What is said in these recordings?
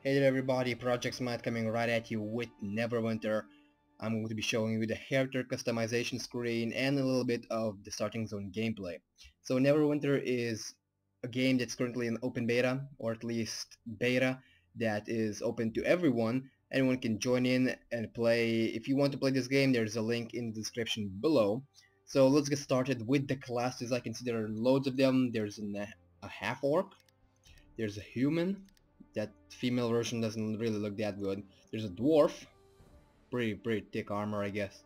Hey there everybody, Project Smite coming right at you with Neverwinter. I'm going to be showing you the character customization screen and a little bit of the Starting Zone gameplay. So Neverwinter is a game that's currently in open beta, or at least beta, that is open to everyone. Anyone can join in and play. If you want to play this game, there's a link in the description below. So let's get started with the classes. I can see there are loads of them. There's a half-orc, there's a human. That female version doesn't really look that good. There's a dwarf, pretty thick armor, I guess.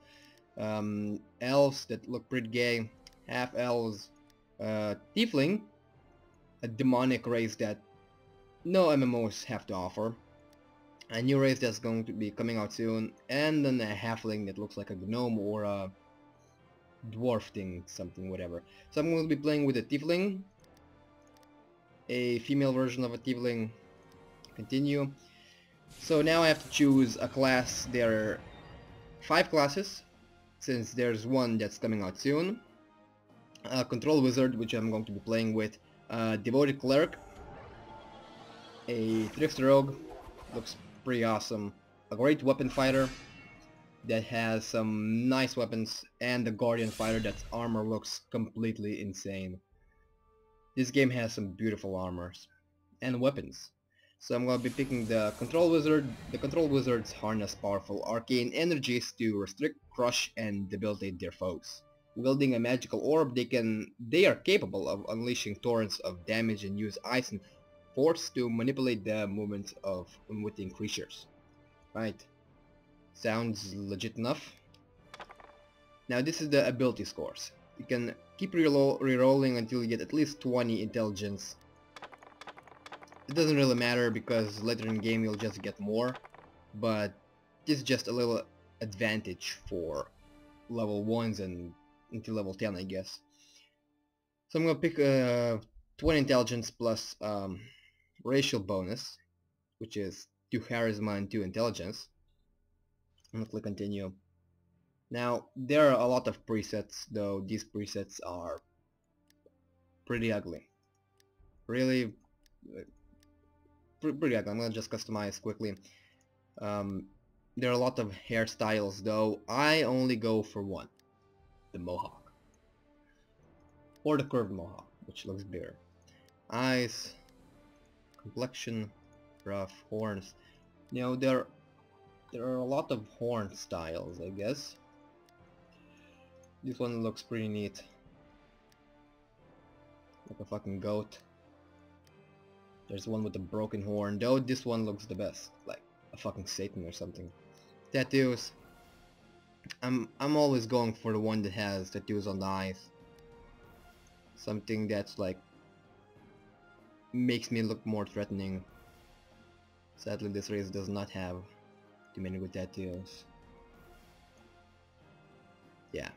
Elves that look pretty gay. Half elves. Tiefling, a demonic race that no MMOs have to offer. A new race that's going to be coming out soon, and then a halfling that looks like a gnome or a dwarf thing, something, whatever. So I'm going to be playing with a tiefling, a female version of a tiefling. Continue. So now I have to choose a class. There are 5 classes, since there's one that's coming out soon. Control Wizard, which I'm going to be playing with. Devoted Cleric. A Thrift Rogue. Looks pretty awesome. A Great Weapon Fighter that has some nice weapons. And the Guardian Fighter that's armor looks completely insane. This game has some beautiful armors and weapons. So I'm going to be picking the Control Wizard. The Control Wizards harness powerful arcane energies to restrict, crush, and debilitate their foes. Wielding a magical orb, they are capable of unleashing torrents of damage and use ice and force to manipulate the movements of unwitting creatures. Right. Sounds legit enough. Now this is the ability scores. You can keep rerolling until you get at least 20 intelligence. It doesn't really matter because later in the game you'll just get more, but this is just a little advantage for level 1s and until level 10, I guess. So I'm gonna pick 20 intelligence plus racial bonus, which is 2 charisma and 2 intelligence. I'm gonna click continue. Now there are a lot of presets, though these presets are pretty ugly. Really pretty ugly. I'm gonna just customize quickly. There are a lot of hairstyles, though. I only go for one. The mohawk. Or the curved mohawk, which looks better. Eyes, complexion, rough, horns. You know, there are a lot of horn styles, I guess. This one looks pretty neat. Like a fucking goat. There's one with a broken horn, though this one looks the best. Like a fucking Satan or something. Tattoos. I'm always going for the one that has tattoos on the eyes. Something that's like makes me look more threatening. Sadly this race does not have too many good tattoos. Yeah.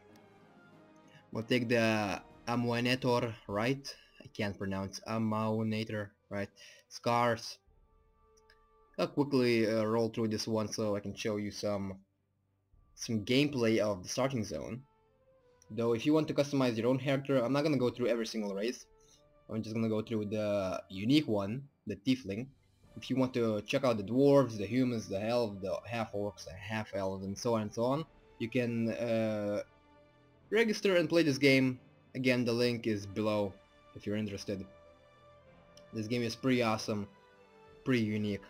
We'll take the Amuanetor, right? I can't pronounce Amuanetor, right? Scars. I'll quickly roll through this one so I can show you some gameplay of the Starting Zone. Though if you want to customize your own character, I'm not gonna go through every single race. I'm just gonna go through the unique one, the Tiefling. If you want to check out the dwarves, the humans, the elves, the half-orcs, the half-elves, and so on and so on, you can register and play this game. Again, the link is below if you're interested. This game is pretty awesome, pretty unique.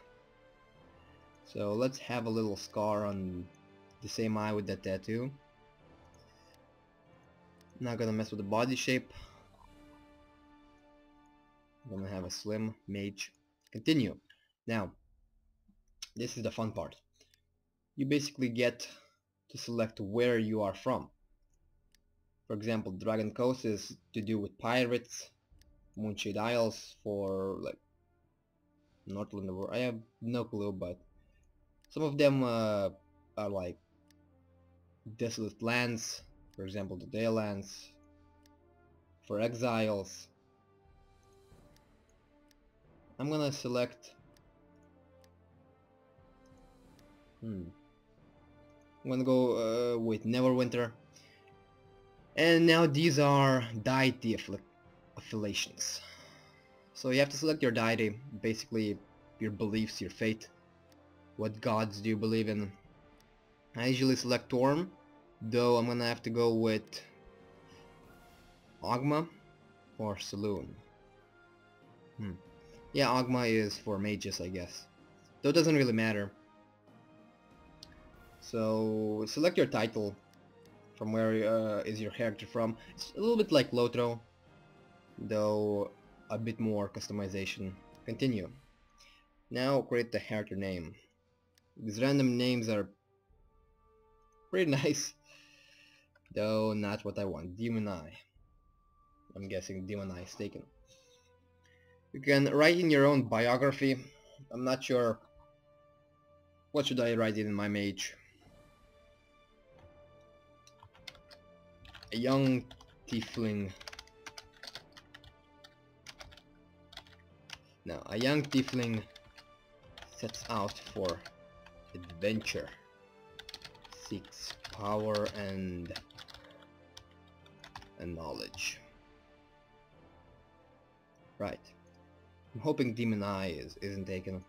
So let's have a little scar on the same eye with that tattoo. Not gonna mess with the body shape. I'm gonna have a slim mage. Continue. Now, this is the fun part. You basically get to select where you are from. For example, Dragon Coast is to do with pirates. Moonshade Isles for like Northland world. I have no clue, but some of them are like desolate lands. For example, the Dalelands. For exiles, I'm gonna select. I'm gonna go with Neverwinter. And now these are deity affiliations. So you have to select your deity. Basically, your beliefs, your faith. What gods do you believe in? I usually select Torm, though I'm gonna have to go with Ogma or Saloon. Yeah, Ogma is for mages, I guess. Though it doesn't really matter. So select your title. From where is your character from? It's a little bit like Lotro, though a bit more customization. Continue. Now create the character name. These random names are pretty nice, though not what I want. Demon Eye. I'm guessing Demon Eye is taken. You can write in your own biography. I'm not sure. What should I write in my mage? A young tiefling. Now, a young tiefling sets out for adventure, seeks power and knowledge. Right. I'm hoping Demon Eye isn't taken.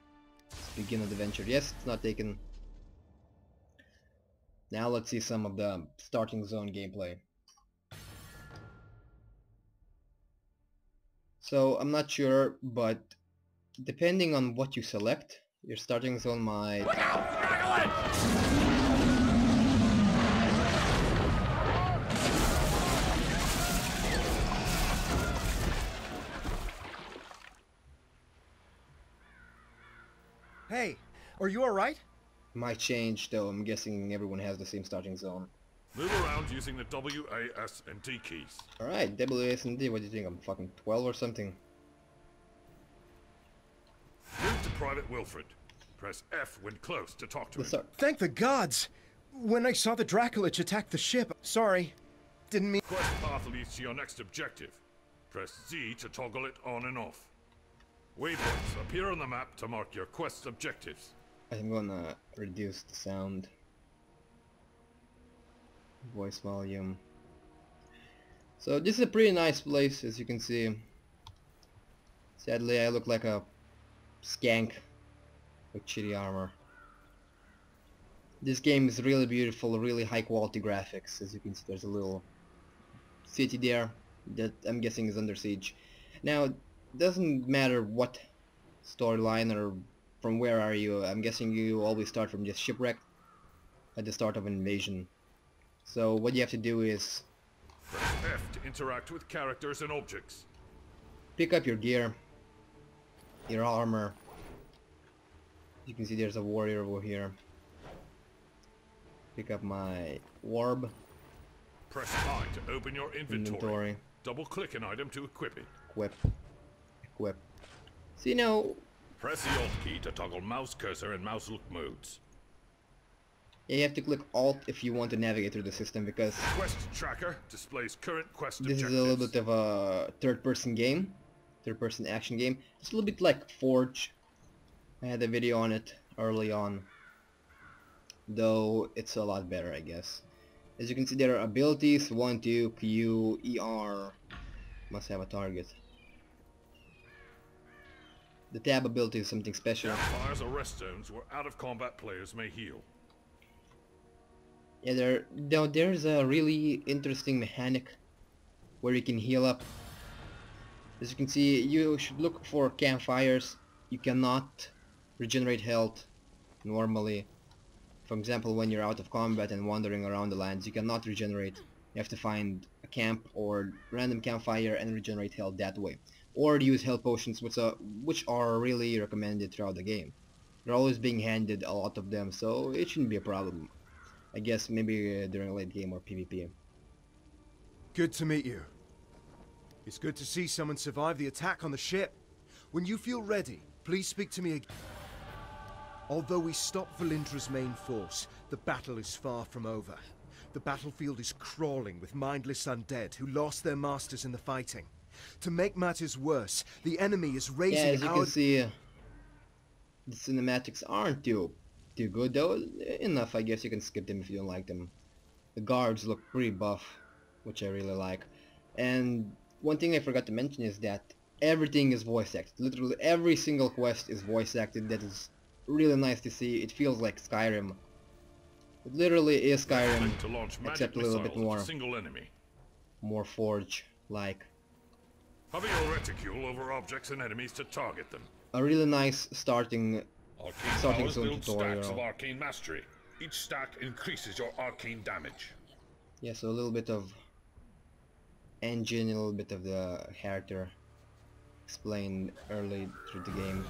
Let's begin an adventure. Yes, it's not taken. Now let's see some of the starting zone gameplay. So I'm not sure, but depending on what you select, your starting zone might... Look out! Hey, are you alright? Might change, though I'm guessing everyone has the same starting zone. Move around using the W, A, S, and D keys. Alright, W, S, and D, what do you think? I'm fucking 12 or something? Move to Private Wilfred. Press F when close to talk to him. Thank the gods! When I saw the Dracolich attack the ship, sorry, didn't mean... Quest path leads to your next objective. Press Z to toggle it on and off. Waypoints appear on the map to mark your quest's objectives. I'm gonna reduce the sound. Voice volume. So this is a pretty nice place, as you can see. Sadly, I look like a skank with shitty armor. This game is really beautiful, really high quality graphics. As you can see, there's a little city there that I'm guessing is under siege. Now, it doesn't matter what storyline or from where are you. I'm guessing you always start from just shipwreck at the start of an invasion. So what you have to do is press F to interact with characters and objects. Pick up your gear, your armor. You can see there's a warrior over here. Pick up my orb. Press I to open your inventory. Double click an item to equip it. Equip. See now. Press the Alt key to toggle mouse cursor and mouse look modes. Yeah, you have to click Alt if you want to navigate through the system, because Quest tracker displays current quest this objectives. is a little bit of a third-person game, third-person action game. It's a little bit like Forge. I had a video on it early on, though it's a lot better, I guess. As you can see, there are abilities: 1, 2, Q, ER. Must have a target. The tab ability is something special. Campfires are rest zones where out-of-combat players may heal. Yeah, there's a really interesting mechanic where you can heal up. As you can see, you should look for campfires. You cannot regenerate health normally. For example, when you're out of combat and wandering around the lands, you cannot regenerate. You have to find a camp or random campfire and regenerate health that way. Or use health potions, which are really recommended throughout the game. They're always being handed, a lot of them, so it shouldn't be a problem. I guess maybe during late game or PvP. Good to meet you. It's good to see someone survive the attack on the ship. When you feel ready, please speak to me again. Although we stopped Valindra's main force, the battle is far from over. The battlefield is crawling with mindless undead who lost their masters in the fighting. To make matters worse, the enemy is raising as you can see, the cinematics aren't too good, though. Enough, I guess you can skip them if you don't like them. The guards look pretty buff, which I really like. And one thing I forgot to mention is that everything is voice acted. Literally every single quest is voice acted. That is really nice to see. It feels like Skyrim. It literally is Skyrim, To launch magic except a little bit missiles at more, a single enemy. more Forge-like. Hover your reticule over objects and enemies to target them. A really nice starting Arcane powers zone build stacks of tutorial. arcane mastery. Each stack increases your arcane damage. Yeah, so a little bit of engine, a little bit of the character explained early through the game.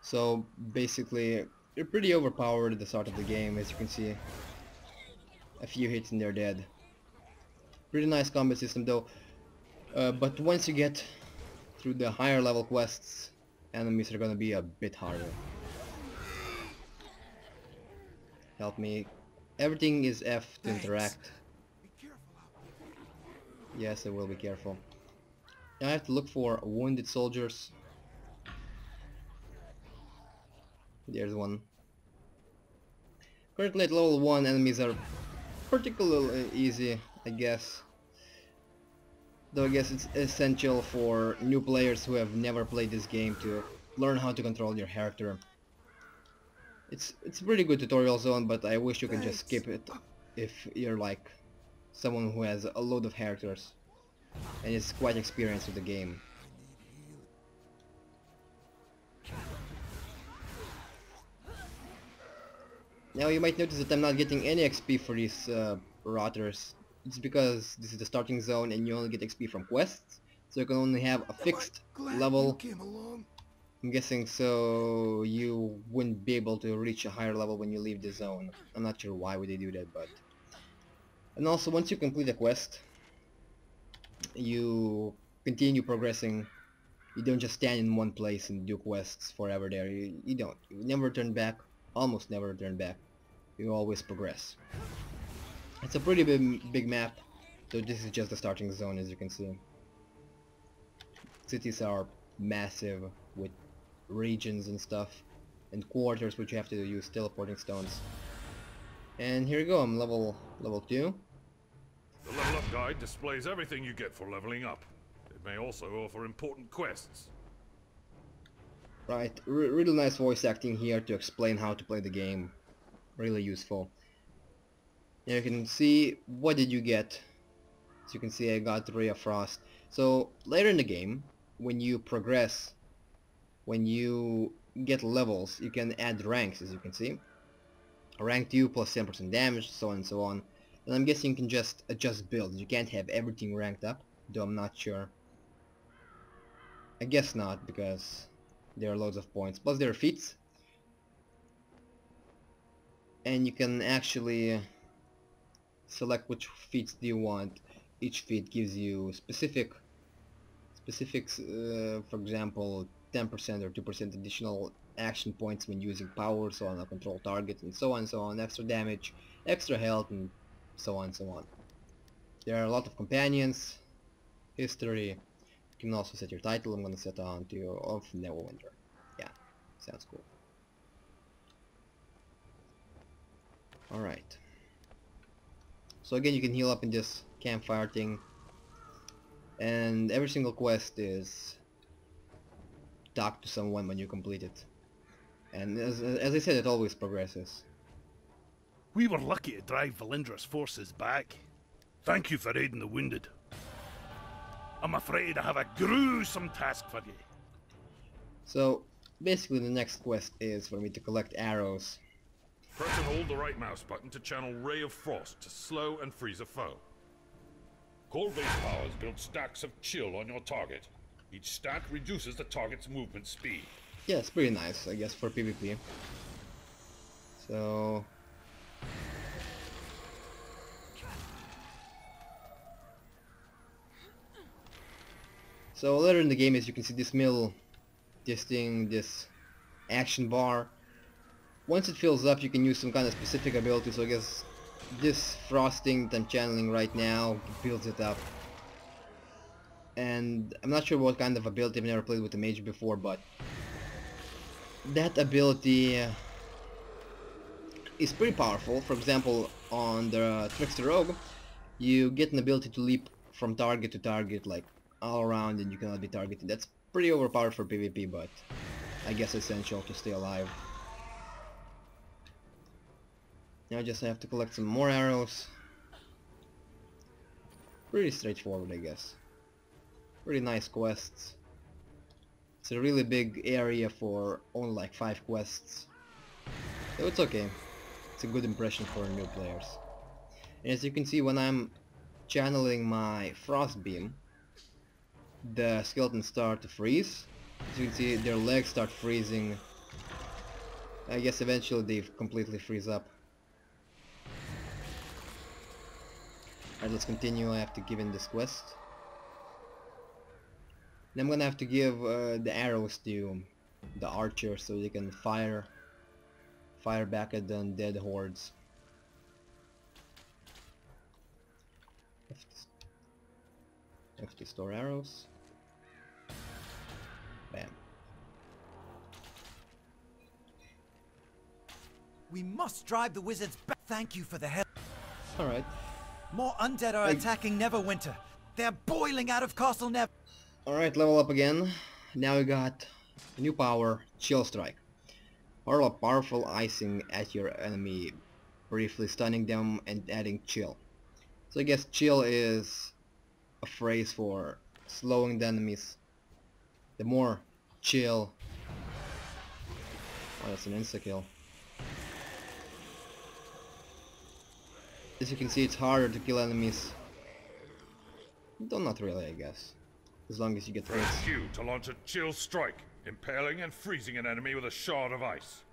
So basically, you're pretty overpowered at the start of the game, as you can see. A few hits and they're dead. Pretty nice combat system though. But once you get through the higher level quests, enemies are gonna be a bit harder. Help me. Everything is F to interact. Yes, I will be careful. I have to look for wounded soldiers. There's one. Currently at level 1, enemies are particularly easy, I guess. Though I guess it's essential for new players who have never played this game to learn how to control your character. It's a pretty good tutorial zone, but I wish you can just skip it if you're like someone who has a load of characters and is quite experienced with the game. Now you might notice that I'm not getting any XP for these rotters. It's because this is the starting zone and you only get XP from quests, so you can only have a fixed level. I'm guessing so you wouldn't be able to reach a higher level when you leave the zone. I'm not sure why would they do that, but... And also, once you complete a quest, you continue progressing. You don't just stand in one place and do quests forever there. You don't. You never turn back. Almost never turn back. You always progress. It's a pretty big map, so this is just the starting zone, as you can see. Cities are massive with regions and stuff, and quarters which you have to use teleporting stones. And here you go, I'm level 2. The level up guide displays everything you get for leveling up. It may also offer important quests. Right, really nice voice acting here to explain how to play the game. Really useful. Now you can see, what did you get? As you can see, I got Ray of Frost. So later in the game, when you progress, when you get levels, you can add ranks, as you can see. Rank 2 plus 10% damage, so on and so on. And I'm guessing you can just adjust builds. You can't have everything ranked up, though I'm not sure. I guess not, because there are loads of points. Plus there are feats. And you can actually select which feats do you want. Each feat gives you specifics, for example, 10% or 2% additional action points when using powers on a control target, and so on, extra damage, extra health, and so on. There are a lot of companions, history. You can also set your title. I'm gonna set on to of Neverwinter. Yeah, sounds cool. Alright. So again, you can heal up in this campfire thing. And every single quest is talk to someone when you complete it. And as I said, it always progresses. We were lucky to drive Valindra's forces back. Thank you for aiding the wounded. I'm afraid I have a gruesome task for you. So basically the next quest is for me to collect arrows. Press and hold the right mouse button to channel Ray of Frost to slow and freeze a foe. Cold-based powers build stacks of chill on your target. Each stack reduces the target's movement speed. Yeah, it's pretty nice, I guess, for PvP. So... So later in the game, as you can see, this mill, this thing, this action bar, once it fills up, you can use some kind of specific ability. So I guess this frosting that I'm channeling right now builds it up. And I'm not sure what kind of ability. I've never played with a mage before, but that ability is pretty powerful. For example, on the Trickster Rogue, you get an ability to leap from target to target, like all around, and you cannot be targeted. That's pretty overpowered for PvP, but I guess essential to stay alive. Now I just have to collect some more arrows. Pretty straightforward, I guess. Pretty nice quests. It's a really big area for only like 5 quests. So it's okay. It's a good impression for new players. And as you can see, when I'm channeling my Frost Beam, the skeletons start to freeze. As you can see, their legs start freezing. I guess eventually they completely freeze up. Alright, let's continue. I have to give in this quest. And I'm gonna have to give the arrows to the archer so they can fire back at the undead hordes. Have to store arrows. Bam. We must drive the wizards back. Thank you for the help. Alright. More undead are attacking Neverwinter. They're boiling out of Castle Never. Alright, level up again. Now we got a new power, Chill Strike. Powerful icing at your enemy, briefly stunning them and adding chill. So I guess chill is a phrase for slowing the enemies. The more chill... Oh, that's an insta-kill. As you can see, it's harder to kill enemies. Though not really, I guess. As long as you get hit. Press Q to launch a chill strike, impaling and freezing an enemy with a shard of ice.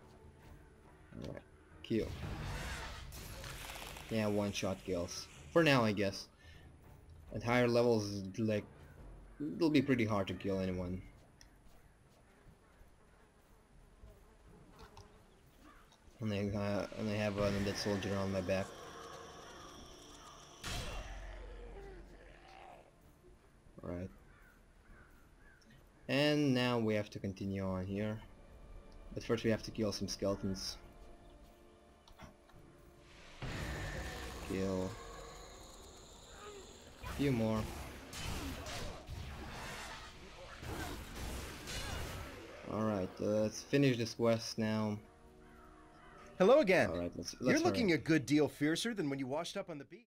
Alright, Q. Yeah, one-shot kills. For now, I guess. At higher levels, like, it'll be pretty hard to kill anyone. And I have an undead soldier on my back. Right. And now we have to continue on here. But first we have to kill some skeletons. Kill a few more. Alright, let's finish this quest now. Hello again. Alright, let's You're hurry. looking a good deal fiercer than when you washed up on the beach.